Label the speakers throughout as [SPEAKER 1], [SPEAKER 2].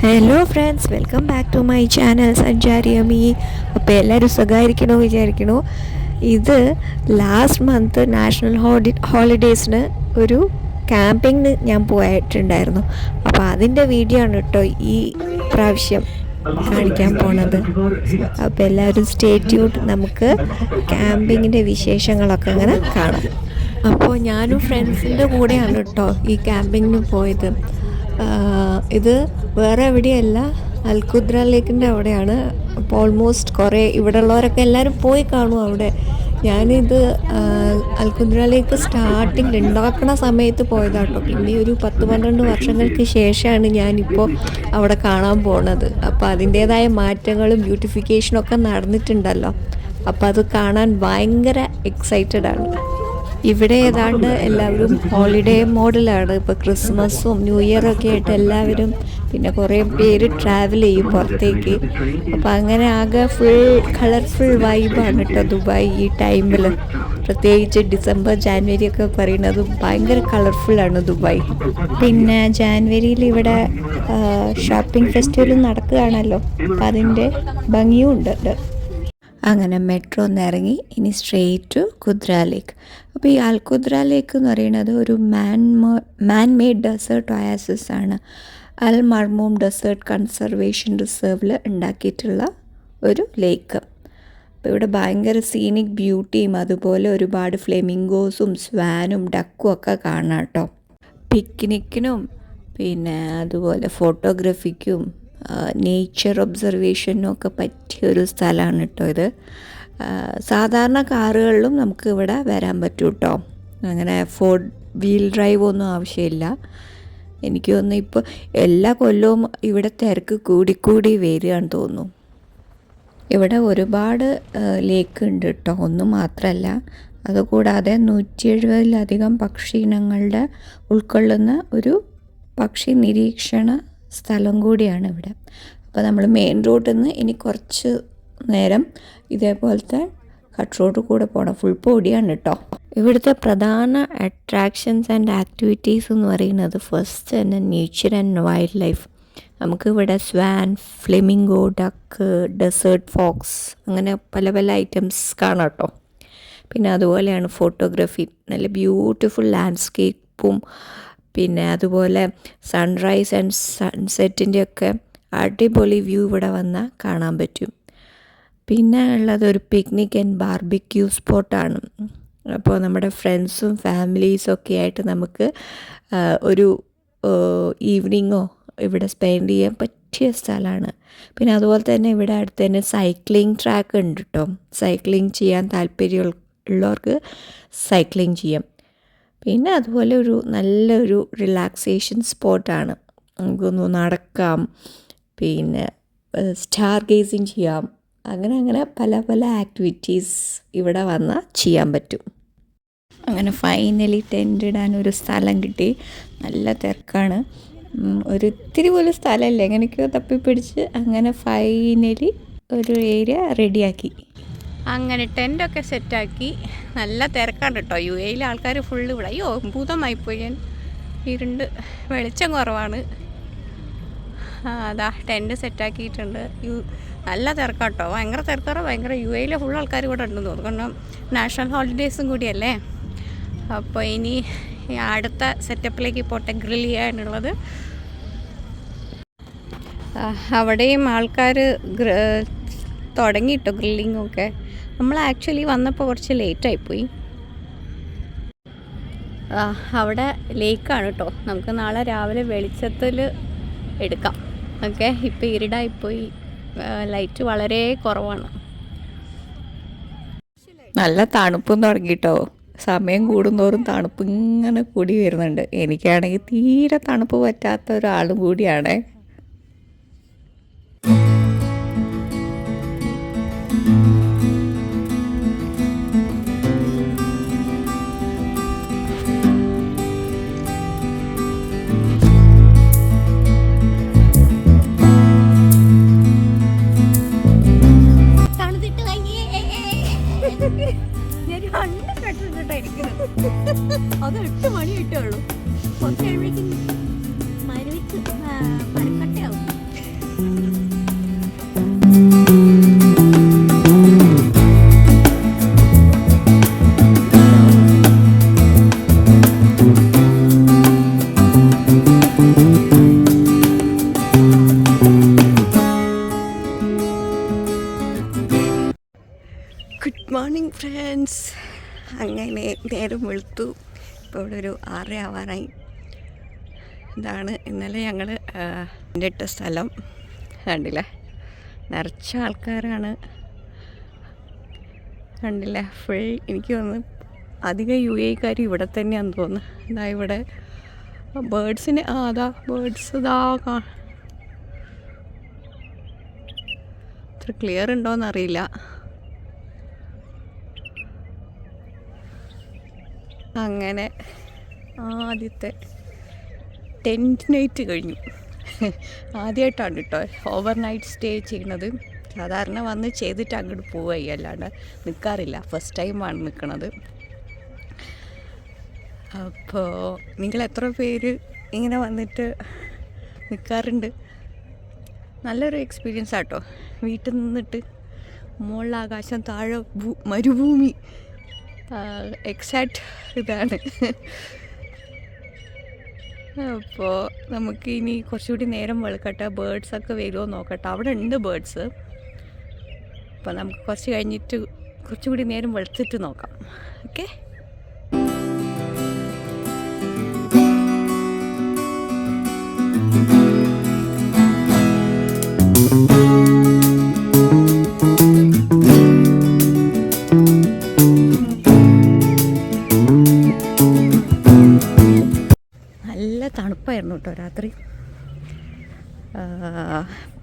[SPEAKER 1] Hello friends, welcome back to my channel Sanchari Ammi. അപ്പോൾ എല്ലാവരും സുഖമായിരിക്കണോ വിചാരിക്കണോ. ഇത് ലാസ്റ്റ് മന്ത് നാഷണൽ ഹോളിഡേയ്സിന് ഒരു ക്യാമ്പിങ്ങിന് ഞാൻ പോയിട്ടുണ്ടായിരുന്നു. അപ്പോൾ അതിൻ്റെ വീഡിയോ ആണ് കേട്ടോ ഈ പ്രാവശ്യം കാണിക്കാൻ പോണത്. അപ്പോൾ എല്ലാവരും സ്റ്റേ ട്യൂൺഡ്. നമുക്ക് ക്യാമ്പിങ്ങിൻ്റെ വിശേഷങ്ങളൊക്കെ അങ്ങനെ കാണാം. അപ്പോൾ ഞാനും ഫ്രണ്ട്സിൻ്റെ കൂടെയാണ് കേട്ടോ ഈ ക്യാമ്പിങ്ങിന് പോയത്. ഇത് വേറെ എവിടെയല്ല, അൽഖുദ്ര ലേക്കിൻ്റെ അവിടെയാണ്. അപ്പോൾ ഓൾമോസ്റ്റ് കുറേ ഇവിടെ ഉള്ളവരൊക്കെ എല്ലാവരും പോയി കാണും അവിടെ. ഞാനിത് അൽഖുദ്ര ലേക്ക് സ്റ്റാർട്ടിങ് ഉണ്ടാക്കുന്ന സമയത്ത് പോയതാട്ടോ. പിന്നെ ഒരു 10-12 വർഷങ്ങൾക്ക് ശേഷമാണ് ഞാനിപ്പോൾ അവിടെ കാണാൻ പോണത്. അപ്പോൾ അതിൻ്റേതായ മാറ്റങ്ങളും ബ്യൂട്ടിഫിക്കേഷനും ഒക്കെ നടന്നിട്ടുണ്ടല്ലോ. അപ്പോൾ അത് കാണാൻ ഭയങ്കര എക്സൈറ്റഡ് ആണ്. ഇവിടെ ഏതാണ്ട് എല്ലാവരും ഹോളിഡേ മോഡലാണ്. ഇപ്പോൾ ക്രിസ്മസും ന്യൂ ഇയറൊക്കെ ആയിട്ട് എല്ലാവരും, പിന്നെ കുറേ പേര് ട്രാവൽ ചെയ്യും പുറത്തേക്ക്. അപ്പോൾ അങ്ങനെ ആകെ ഫുൾ കളർഫുൾ വൈബാണ് കേട്ടോ ദുബായ് ഈ ടൈമിൽ. പ്രത്യേകിച്ച് ഡിസംബർ ജാനുവരി ഒക്കെ പറയുന്നത് ഭയങ്കര കളർഫുള്ളാണ് ദുബായ്. പിന്നെ ജാനുവരിയിൽ ഇവിടെ ഷോപ്പിംഗ് ഫെസ്റ്റിവൽ നടക്കുകയാണല്ലോ, അപ്പോൾ അതിൻ്റെ ഭംഗിയും ഉണ്ട്. അങ്ങനെ മെട്രോ ഒന്ന് ഇറങ്ങി ഇനി സ്ട്രെയിറ്റ് ടു ഖുദ്ര ലേക്ക്. അപ്പോൾ ഈ അൽഖുദ്ര ലേക്ക് എന്ന് പറയുന്നത് ഒരു മാൻ മെയ്ഡ് ഡെസേർട്ട് ഒയാസിസ് ആണ്. അൽ മർമൂം ഡെസേർട്ട് കൺസർവേഷൻ റിസർവിൽ ഉണ്ടാക്കിയിട്ടുള്ള ഒരു ലേക്ക്. അപ്പോൾ ഇവിടെ ഭയങ്കര സീനിക് ബ്യൂട്ടിയും അതുപോലെ ഒരുപാട് ഫ്ലെമിംഗോസും സ്വാനും ഡക്കും ഒക്കെ കാണാം കേട്ടോ. പിക്നിക്കിനും പിന്നെ അതുപോലെ ഫോട്ടോഗ്രാഫിക്കും നേച്ചർ ഒബ്സർവേഷനും ഒക്കെ പറ്റിയൊരു സ്ഥലമാണ് കേട്ടോ ഇത്. സാധാരണ കാറുകളിലും നമുക്ക് ഇവിടെ വരാൻ പറ്റും കേട്ടോ. അങ്ങനെ 4 വീൽ ഡ്രൈവ് ഒന്നും ആവശ്യമില്ല. എനിക്ക് തോന്നുന്നു ഇപ്പോൾ എല്ലാ കൊല്ലവും ഇവിടെ തിരക്ക് കൂടിക്കൂടി വരികയാണെന്ന് തോന്നുന്നു. ഇവിടെ ഒരുപാട് ലേക്ക് ഉണ്ട് കേട്ടോ, ഒന്നും മാത്രമല്ല. അതുകൂടാതെ 170-ലധികം പക്ഷി ഇനങ്ങളുടെ ഉൾക്കൊള്ളുന്ന ഒരു പക്ഷി നിരീക്ഷണ സ്ഥലം കൂടിയാണ് ഇവിടെ. അപ്പോൾ നമ്മൾ മെയിൻ റോഡിൽ നിന്ന് ഇനി കുറച്ച് നേരം ഇതേപോലത്തെ കട്ട് റോഡ് കൂടെ പോകണം. ഫുൾ പൊടിയാണ് കേട്ടോ. ഇവിടുത്തെ പ്രധാന അട്രാക്ഷൻസ് ആൻഡ് ആക്ടിവിറ്റീസ് എന്ന് പറയുന്നത് ഫസ്റ്റ് തന്നെ നേച്ചർ ആൻഡ് വൈൽഡ് ലൈഫ്. നമുക്കിവിടെ swan, flamingo, duck, desert fox, അങ്ങനെ പല പല ഐറ്റംസ് കാണാം കേട്ടോ. പിന്നെ അതുപോലെയാണ് ഫോട്ടോഗ്രാഫി. നല്ല ബ്യൂട്ടിഫുൾ ലാൻഡ്സ്കേപ്പും പിന്നെ അതുപോലെ സൺറൈസ് ആൻഡ് സൺസെറ്റിൻ്റെ ഒക്കെ അടിപൊളി വ്യൂ ഇവിടെ വന്നാൽ കാണാൻ പറ്റും. പിന്നെ ഉള്ളത് ഒരു പിക്നിക് ആൻഡ് ബാർബിക്യൂ സ്പോട്ടാണ്. അപ്പോൾ നമ്മുടെ ഫ്രണ്ട്സും ഫാമിലീസും ഒക്കെ ആയിട്ട് നമുക്ക് ഒരു ഈവനിങ്ങോ ഇവിടെ സ്പെൻഡ് ചെയ്യാൻ പറ്റിയ സ്ഥലമാണ്. പിന്നെ അതുപോലെ തന്നെ ഇവിടെ അടുത്ത് തന്നെ സൈക്ലിംഗ് ട്രാക്ക് ഉണ്ട് കേട്ടോ. സൈക്ലിംഗ് ചെയ്യാൻ താല്പര്യമുള്ളവർക്ക് സൈക്ലിംഗ് ചെയ്യാം. പിന്നെ അതുപോലെ ഒരു നല്ലൊരു റിലാക്സേഷൻ സ്പോട്ടാണ്. നമുക്കൊന്ന് നടക്കാം, പിന്നെ സ്റ്റാർ ഗേസിങ് ചെയ്യാം. അങ്ങനെ പല പല ആക്ടിവിറ്റീസ് ഇവിടെ വന്നാൽ ചെയ്യാൻ പറ്റും. അങ്ങനെ ഫൈനലി ടെൻ്റ് ഇടാൻ ഒരു സ്ഥലം കിട്ടി. നല്ല തിരക്കാണ്. ഒരു ഇത്തിരി പോലും സ്ഥലമല്ല, എങ്ങനെയൊക്കെയോ തപ്പിപ്പിടിച്ച് അങ്ങനെ ഫൈനലി ഒരു ഏരിയ റെഡിയാക്കി. അങ്ങനെ ടെൻ്റൊക്കെ സെറ്റാക്കി. നല്ല തിരക്കാണ് കേട്ടോ. UAE ആൾക്കാർ ഫുള്ള് ഇവിടെ. അയ്യോ ഭൂതമായിപ്പോയി ഞാൻ, ഇരുണ്ട്, വെളിച്ചം കുറവാണ്. അതാ ടെൻറ്റ് സെറ്റാക്കിയിട്ടുണ്ട്. നല്ല തിരക്കാട്ടോ, ഭയങ്കര തിരക്കാറ. ഭയങ്കര UAE ഫുൾ ആൾക്കാർ ഇവിടെ ഉണ്ടെന്ന് തോന്നുന്നു. കാരണം നാഷണൽ ഹോളിഡേയ്സും കൂടിയല്ലേ. അപ്പോൾ ഇനി അടുത്ത സെറ്റപ്പിലേക്ക് പോട്ടെ, ഗ്രിൽ ചെയ്യാനുള്ളത്. അവിടെയും ആൾക്കാർ തുടങ്ങിയിട്ടോ ഗ്രില്ലിങ്ങൊക്കെ. നമ്മൾ ആക്ച്വലി വന്നപ്പോൾ കുറച്ച് ലേറ്റായിപ്പോയി. അവിടെ ലേക്കാണ് കേട്ടോ. നമുക്ക് നാളെ രാവിലെ വെളിച്ചത്തിൽ എടുക്കാം. ഓക്കെ, ഇപ്പോൾ ഇരുടായിപ്പോയി, ലൈറ്റ് വളരെ കുറവാണ്. നല്ല തണുപ്പും തുടങ്ങിയിട്ടോ. സമയം കൂടുന്തോറും തണുപ്പ് ഇങ്ങനെ കൂടി വരുന്നുണ്ട്. എനിക്കാണെങ്കിൽ തീരെ തണുപ്പ് പറ്റാത്ത ഒരാളും കൂടിയാണേ. അത് 8 മണി കിട്ടുള്ളൂ. കുറച്ച് കഴിയുമ്പോഴേക്കും മരവിച്ച് മരക്കട്ടയാവും. Good morning friends. അങ്ങനെ നേരം വെളുത്തു. ഇപ്പോൾ ഇവിടെ ഒരു 6 ആവാറായി. ഇതാണ് ഇന്നലെ ഞങ്ങൾ ഇട്ട സ്ഥലം. കണ്ടില്ലേ, നിറച്ച ആൾക്കാരാണ്. കണ്ടില്ലേ, ഫുൾ. എനിക്ക് തോന്നുന്നു അധികം UAE ഇവിടെ തന്നെയാണെന്ന് തോന്നുന്നു. ഇതാ ഇവിടെ ബേഡ്സിന് അതാ ബേഡ്സ് ഇതാ ഇത്ര ക്ലിയർ ഉണ്ടോയെന്നറിയില്ല. അങ്ങനെ ആദ്യത്തെ ടെൻറ്റ് നൈറ്റ് കഴിഞ്ഞു. ആദ്യമായിട്ടാണ് കേട്ടോ ഓവർ നൈറ്റ് സ്റ്റേ ചെയ്യുന്നത്. സാധാരണ വന്ന് ചെയ്തിട്ട് അങ്ങോട്ട് പോവുകയായി, അല്ലാണ്ട് നിൽക്കാറില്ല. ഫസ്റ്റ് ടൈമാണ് നിൽക്കണത്. അപ്പോൾ നിങ്ങൾ എത്ര പേര് ഇങ്ങനെ വന്നിട്ട് നിൽക്കാറുണ്ട്? നല്ലൊരു എക്സ്പീരിയൻസ് ആട്ടോ. വീട്ടിൽ നിന്നിട്ട് മുകളിൽ ആകാശം, താഴെ മരുഭൂമി, എക്സാക്റ്റ് ഇതാണ്. അപ്പോൾ നമുക്ക് ഇനി കുറച്ചുകൂടി നേരം വെളുക്കട്ടെ, ബേഡ്സൊക്കെ വരുമോ നോക്കട്ടെ. അവിടെ ഉണ്ട് ബേഡ്സ്. അപ്പോൾ നമുക്ക് കുറച്ച് കഴിഞ്ഞിട്ട് കുറച്ചുകൂടി നേരം വെളുത്തിട്ട് നോക്കാം. ഓക്കെ. നല്ല തണുപ്പായിരുന്നു കേട്ടോ രാത്രി.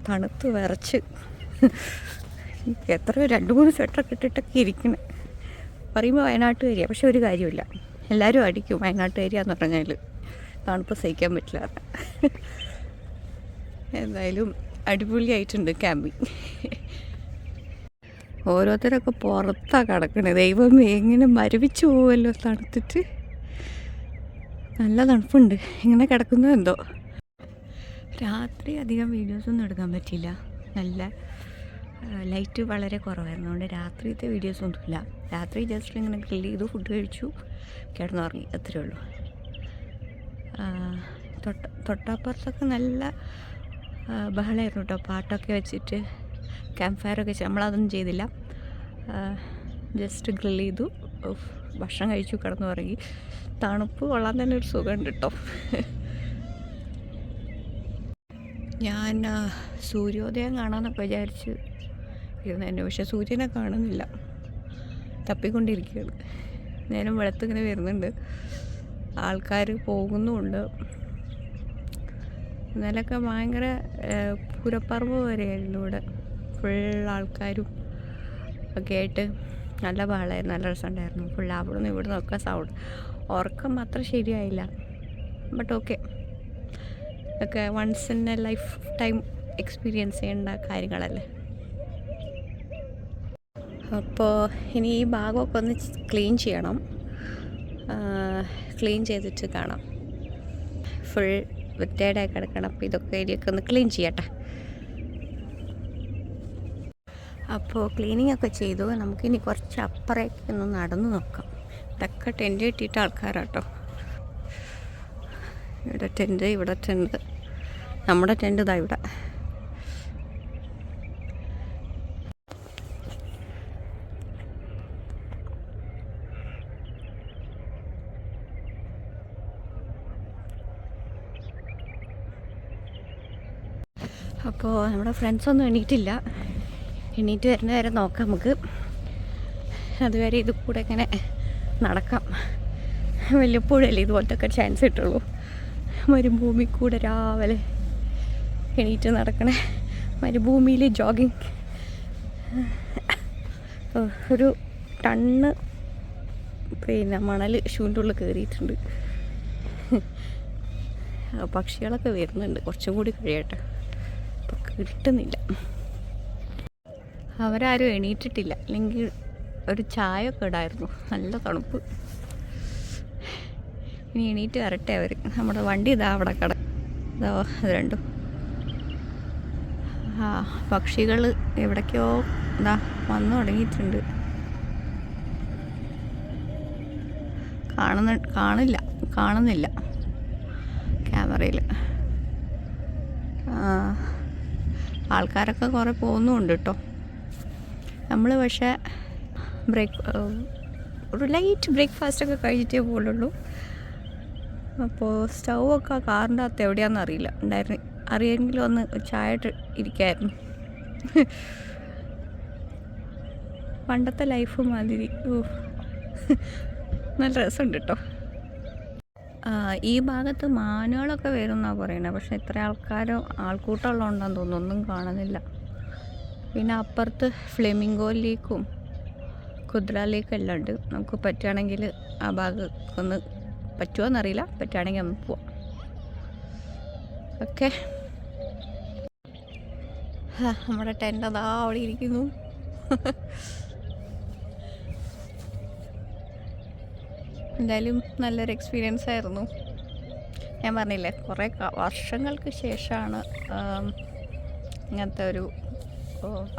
[SPEAKER 1] തണുത്ത് വിറച്ച് എത്രയോ 2-3 സ്വെറ്ററൊക്കെ ഇട്ടിട്ടൊക്കെ ഇരിക്കണേ. പറയുമ്പോൾ വയനാട്ടുകാരിയാണ്, പക്ഷെ ഒരു കാര്യമില്ല, എല്ലാവരും അടിക്കും വയനാട്ടുകാരിയാന്ന് പറഞ്ഞാൽ. തണുപ്പ് സഹിക്കാൻ പറ്റില്ല. എന്തായാലും അടിപൊളിയായിട്ടുണ്ട് ക്യാമ്പിങ്. ഓരോരുത്തരൊക്കെ പുറത്താണ് കിടക്കണേ. ദൈവം എങ്ങനെ മരവിച്ചു പോവുമല്ലോ തണുത്തിട്ട്. നല്ല തണുപ്പുണ്ട്. ഇങ്ങനെ കിടക്കുന്നത് എന്തോ. രാത്രി അധികം വീഡിയോസൊന്നും എടുക്കാൻ പറ്റിയില്ല. നല്ല ലൈറ്റ് വളരെ കുറവായിരുന്നു. അതുകൊണ്ട് രാത്രിയത്തെ വീഡിയോസൊന്നുമില്ല. രാത്രി ജസ്റ്റ് ഇങ്ങനെ ഗ്രിൽ ചെയ്തു, ഫുഡ് കഴിച്ചു, കിടന്നുറങ്ങി, അത്രയേ ഉള്ളൂ. തൊട്ടപ്പുറത്തൊക്കെ നല്ല ബഹളമായിരുന്നു കേട്ടോ. പാട്ടൊക്കെ വെച്ചിട്ട് ക്യാമ്പ് ഫയറൊക്കെ വെച്ച്. നമ്മളതൊന്നും ചെയ്തില്ല. ജസ്റ്റ് ഗ്രിൽ ചെയ്തു, ഭക്ഷണം കഴിച്ചു, കിടന്നുറങ്ങി. തണുപ്പ് കൊള്ളാൻ തന്നെ ഒരു സുഖമുണ്ട് കേട്ടോ. ഞാൻ സൂര്യോദയം കാണാമെന്നൊക്കെ വിചാരിച്ച് ഇരുന്നതിന്, പക്ഷെ സൂര്യനെ കാണുന്നില്ല, തപ്പിക്കൊണ്ടിരിക്കുകയാണ്. നേരം വെളുത്തിങ്ങനെ വരുന്നുണ്ട്, ആൾക്കാർ പോകുന്നുമുണ്ട്. ഇന്നലെയൊക്കെ ഭയങ്കര പൂരപ്പറമ്പ് വരെയായിരുന്നു ഇവിടെ. ഫുൾ ആൾക്കാരും ഒക്കെ ആയിട്ട് നല്ല ബഹളമായിരുന്നു, നല്ല രസമുണ്ടായിരുന്നു. ഫുൾ അവിടെ നിന്ന് ഇവിടെ നിന്നൊക്കെ സൗണ്ട്. ഉറക്കം അത്ര ശരിയായില്ല, ബട്ട് ഓക്കെ. ഒക്കെ once in a lifetime experience ചെയ്യേണ്ട കാര്യങ്ങളല്ലേ. അപ്പോൾ ഇനി ഈ ഭാഗമൊക്കെ ഒന്ന് ക്ലീൻ ചെയ്യണം. ക്ലീൻ ചെയ്തിട്ട് കാണാം. ഫുൾ വൃത്തിയായി കിടക്കണം. അപ്പോൾ ഇതൊക്കെ ഏരിയൊക്കെ ഒന്ന് ക്ലീൻ ചെയ്യട്ടെ. അപ്പോൾ ക്ലീനിങ് ഒക്കെ ചെയ്തു. നമുക്കിനി കുറച്ച് അപ്പുറേക്ക് ഒന്ന് നടന്നു നോക്കാം. ഇതൊക്കെ ടെൻറ്റ് കെട്ടിയിട്ട് ആൾക്കാരാട്ടോ. ഇവിടെ ടെൻറ്റ്, ഇവിടെ ടെൻറ്റ്. നമ്മുടെ ടെൻറ്റ് ഇതാ ഇവിടെ. അപ്പോൾ നമ്മുടെ ഫ്രണ്ട്സൊന്നും എണീറ്റില്ല. എണീറ്റ് വരുന്ന വരെ നോക്കാം നമുക്ക്. അതുവരെ ഇത് കൂടെ ഇങ്ങനെ നടക്കാം. വല്ലപ്പോഴല്ലേ ഇതുപോലത്തെ ചാൻസ് കിട്ടുള്ളൂ. മരുഭൂമി കൂടെ രാവിലെ എണീറ്റ് നടക്കണേ. മരുഭൂമിയിൽ ജോഗിങ്. ഒരു ടണ്ണ് മണൽ ഷൂവിൻ്റെ ഉള്ളിൽ കയറിയിട്ടുണ്ട്. പക്ഷികളൊക്കെ വരുന്നുണ്ട്. കുറച്ചും കൂടി കഴിയട്ടെ. അപ്പോൾ കിട്ടുന്നില്ല. അവരാരും എണീറ്റിട്ടില്ല. അല്ലെങ്കിൽ ഒരു ചായ ഒക്കെ ഇടായിരുന്നു. നല്ല തണുപ്പ്. ഇനി എണീറ്റ് വരട്ടെ അവർ. നമ്മുടെ വണ്ടി ഇതാ അവിടെ ഇതോ അത് രണ്ടും. പക്ഷികൾ
[SPEAKER 2] എവിടേക്കോ ഇതാ വന്നു തുടങ്ങിയിട്ടുണ്ട്. കാണുന്നില്ല ക്യാമറയിൽ. ആൾക്കാരൊക്കെ കുറേ പോകുന്നുമുണ്ട് കേട്ടോ. നമ്മൾ പക്ഷേ ഒരു ലൈറ്റ് ബ്രേക്ക്ഫാസ്റ്റൊക്കെ കഴിച്ചിട്ടേ പോകുള്ളൂ. അപ്പോൾ സ്റ്റൗവൊക്കെ കാറിൻ്റെ അകത്ത് എവിടെയാണെന്ന് അറിയില്ല. അറിയെങ്കിലും ഒന്ന് ചായ ഇരിക്കായിരുന്നു. പണ്ടത്തെ ലൈഫ് മാതിരി. നല്ല രസമുണ്ട് കേട്ടോ. ഈ ഭാഗത്ത് മാനുകളൊക്കെ വരും എന്നാണ് പറയുന്നത്. പക്ഷേ ഇത്ര ആൾക്കൂട്ടമുള്ളതുകൊണ്ടാന്ന് തോന്നുന്നു ഒന്നും കാണുന്നില്ല. പിന്നെ അപ്പുറത്ത് ഫ്ലെമിംഗോ ലേക്കും കുദ്ര ലേക്കും എല്ലാം ഉണ്ട്. നമുക്ക് പറ്റുകയാണെങ്കിൽ ആ ഭാഗത്തൊന്ന് പറ്റുമോയെന്നറിയില്ല. പറ്റുകയാണെങ്കിൽ നമുക്ക് പോവാം. ഓക്കെ, നമ്മുടെ ടെൻ്റ് അതാ അവിടെ ഇരിക്കുന്നു. എന്തായാലും നല്ലൊരു എക്സ്പീരിയൻസ് ആയിരുന്നു. ഞാൻ പറഞ്ഞില്ലേ, കുറേ വർഷങ്ങൾക്ക് ശേഷമാണ് ഇങ്ങനത്തെ ഒരു,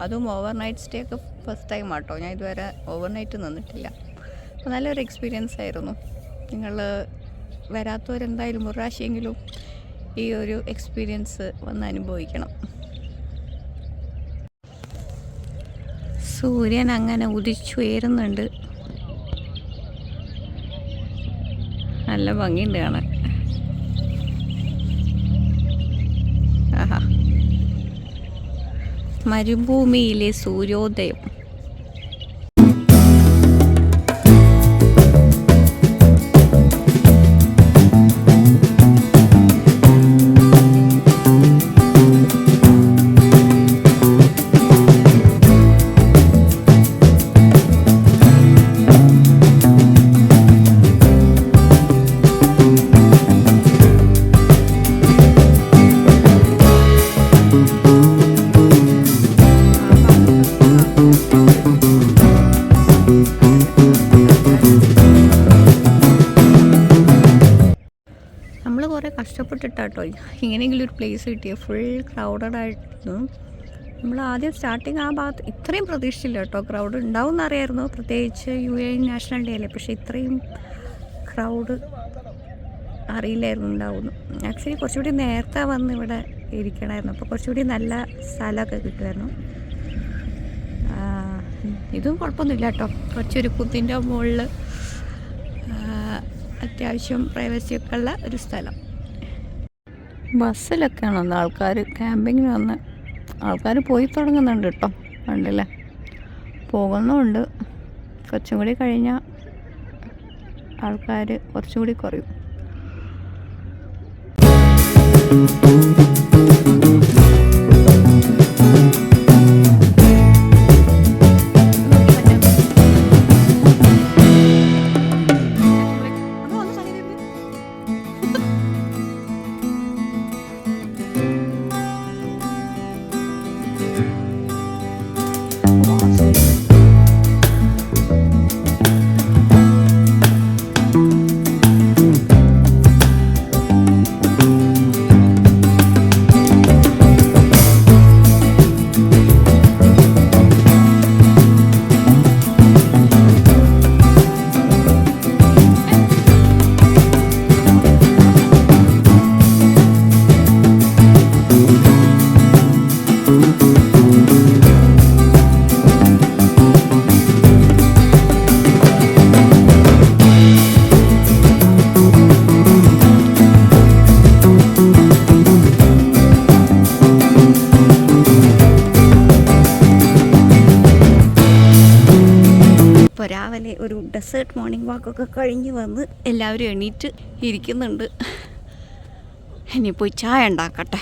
[SPEAKER 2] അതും ഓവർ നൈറ്റ് സ്റ്റേ ഒക്കെ ഫസ്റ്റ് ടൈം ആട്ടോ. ഞാൻ ഇതുവരെ ഓവർ നൈറ്റ് നിന്നിട്ടില്ല. അപ്പോൾ നല്ലൊരു എക്സ്പീരിയൻസ് ആയിരുന്നു. നിങ്ങൾ വരാത്തവരെന്തായാലും ഒരു പ്രാവശ്യമെങ്കിലും ഈ ഒരു എക്സ്പീരിയൻസ് വന്ന് അനുഭവിക്കണം. സൂര്യൻ അങ്ങനെ ഉദിച്ചുയരുന്നുണ്ട്. നല്ല ഭംഗിയുണ്ട് കാണാൻ. ആഹാ, മരുഭൂമിയിലെ സൂര്യോദയം. നമ്മൾ കുറേ കഷ്ടപ്പെട്ടിട്ടാട്ടോ ഇങ്ങനെയെങ്കിലും ഒരു പ്ലേസ് കിട്ടിയ. ഫുൾ ക്രൗഡഡ് ആയിരുന്നു. നമ്മൾ ആദ്യം സ്റ്റാർട്ടിങ് ആ ഭാഗത്ത് ഇത്രയും പ്രതീക്ഷിച്ചില്ല കേട്ടോ. ക്രൗഡ് ഉണ്ടാവും എന്നറിയായിരുന്നു, പ്രത്യേകിച്ച് UAE നാഷണൽ ഡേ അല്ലേ. പക്ഷേ ഇത്രയും ക്രൗഡ് അറിയില്ലായിരുന്നു ഉണ്ടാവുന്നു. ആക്ച്വലി കുറച്ചുകൂടി നേരത്തെ വന്ന് ഇവിടെ ഇരിക്കണമായിരുന്നു. അപ്പോൾ കുറച്ചുകൂടി നല്ല സ്ഥലമൊക്കെ കിട്ടുമായിരുന്നു. ഇതും കുഴപ്പമൊന്നുമില്ല കേട്ടോ. കുറച്ചൊരു കുത്തിൻ്റെ മുകളിൽ അത്യാവശ്യം പ്രൈവസിയൊക്കെ ഉള്ള ഒരു സ്ഥലം. ബസ്സിലൊക്കെയാണ് വന്നത് ആൾക്കാർ. ക്യാമ്പിങ്ങിന് വന്ന് ആൾക്കാർ പോയി തുടങ്ങുന്നുണ്ട് കേട്ടോ. കണ്ടില്ലേ, പോകുന്നുമുണ്ട്. കുറച്ചും കൂടി കഴിഞ്ഞാൽ ആൾക്കാർ കുറച്ചും കൂടി കുറയും. രാവിലെ ഒരു ഡെസേർട്ട് മോർണിംഗ് വാക്കൊക്കെ കഴിഞ്ഞ് വന്ന് എല്ലാവരും എണീറ്റ് ഇരിക്കുന്നുണ്ട്. ഇനി പോയി ചായ ഉണ്ടാക്കട്ടെ.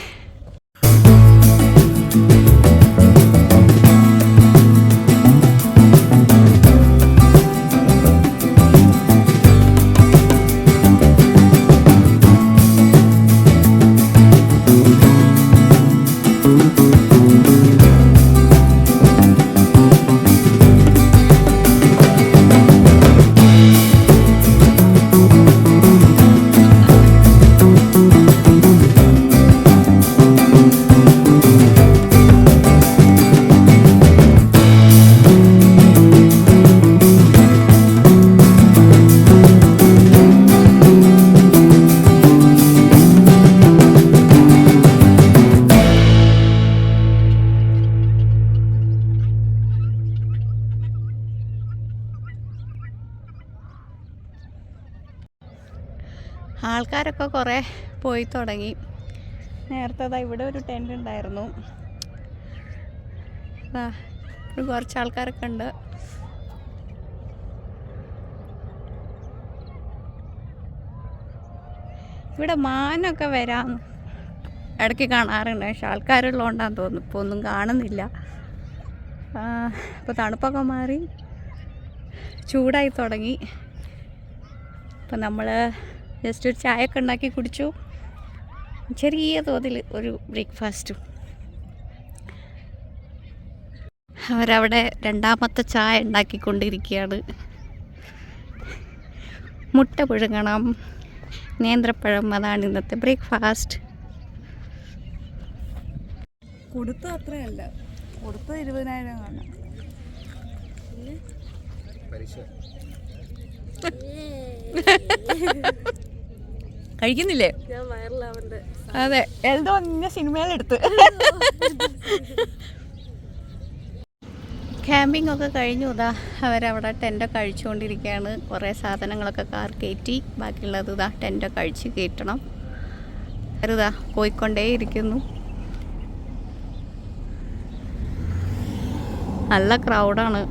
[SPEAKER 2] ആൾക്കാരൊക്കെ കുറേ പോയി തുടങ്ങി. നേരത്തെ ഇവിടെ ഒരു ടെൻ്റ് ഉണ്ടായിരുന്നു. കുറച്ച് ആൾക്കാരൊക്കെ ഉണ്ട്. ഇവിടെ മാനൊക്കെ വരാൻ ഇടയ്ക്ക് കാണാറുണ്ട്. പക്ഷെ ആൾക്കാരുള്ളതുകൊണ്ടാന്ന് തോന്നുന്നു ഇപ്പോൾ ഒന്നും കാണുന്നില്ല. ഇപ്പോൾ തണുപ്പൊക്കെ മാറി ചൂടായി തുടങ്ങി. അപ്പോൾ നമ്മൾ ജസ്റ്റ് ഒരു ചായയൊക്കെ ഉണ്ടാക്കി കുടിച്ചു. ചെറിയ തോതിൽ ഒരു ബ്രേക്ക്ഫാസ്റ്റും. അവരവിടെ രണ്ടാമത്തെ ചായ ഉണ്ടാക്കിക്കൊണ്ടിരിക്കുകയാണ്. മുട്ട പുഴുങ്ങണം, നേന്ത്രപ്പഴം, അതാണ് ഇന്നത്തെ ബ്രേക്ക്ഫാസ്റ്റ്.
[SPEAKER 3] കൊടുത്ത അത്രയല്ല, കൊടുത്ത 20,000 കാണാം.
[SPEAKER 2] കഴിക്കുന്നില്ലേ? അതെ, എൽദോ സിനിമയിലെടുത്ത്. ക്യാമ്പിംഗ് ഒക്കെ കഴിഞ്ഞു. അവരവിടെ ടെൻ്റൊക്കെ അഴിച്ചുകൊണ്ടിരിക്കുകയാണ്. കുറേ സാധനങ്ങളൊക്കെ കാർ കയറ്റി, ബാക്കിയുള്ളത് ടെൻ്റൊക്കെ അഴിച്ച് കയറ്റണം. പോയിക്കൊണ്ടേയിരിക്കുന്നു. നല്ല ക്രൗഡാണ്.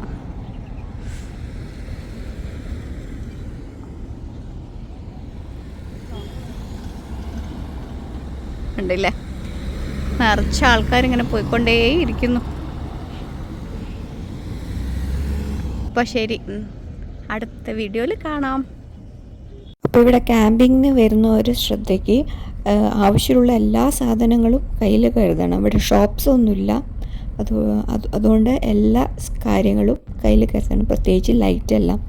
[SPEAKER 2] ഉണ്ടല്ലേ, നിറച്ച ആൾക്കാരിങ്ങനെ പോയിക്കൊണ്ടേയിരിക്കുന്നു. അപ്പോൾ ശരി, അടുത്ത വീഡിയോയിൽ കാണാം.
[SPEAKER 1] അപ്പോൾ ഇവിടെ ക്യാമ്പിങ്ങിന് വരുന്നവർ ശ്രദ്ധയ്ക്ക് ആവശ്യമുള്ള എല്ലാ സാധനങ്ങളും കയ്യിൽ കരുതണം. ഇവിടെ ഷോപ്സ് ഒന്നുമില്ല. അതുകൊണ്ട് എല്ലാ കാര്യങ്ങളും കയ്യിൽ കരുതണം, പ്രത്യേകിച്ച് ലൈറ്റെല്ലാം.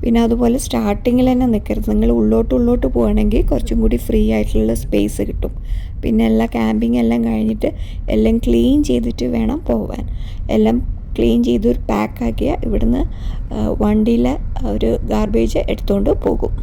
[SPEAKER 1] പിന്നെ അതുപോലെ സ്റ്റാർട്ടിങ്ങിൽ തന്നെ നിൽക്കരുത്. നിങ്ങൾ ഉള്ളോട്ട് പോവുകയാണെങ്കിൽ കുറച്ചും കൂടി ഫ്രീ ആയിട്ടുള്ള സ്പേസ് കിട്ടും. പിന്നെ എല്ലാ ക്യാമ്പിംഗ് എല്ലാം കഴിഞ്ഞിട്ട് എല്ലാം ക്ലീൻ ചെയ്തിട്ട് വേണം പോവാൻ. എല്ലാം ക്ലീൻ ചെയ്ത് ഒരു പാക്കാക്കിയാൽ ഇവിടുന്ന് വണ്ടിയിലെ ഒരു ഗാർബേജ് എടുത്തുകൊണ്ട് പോകും.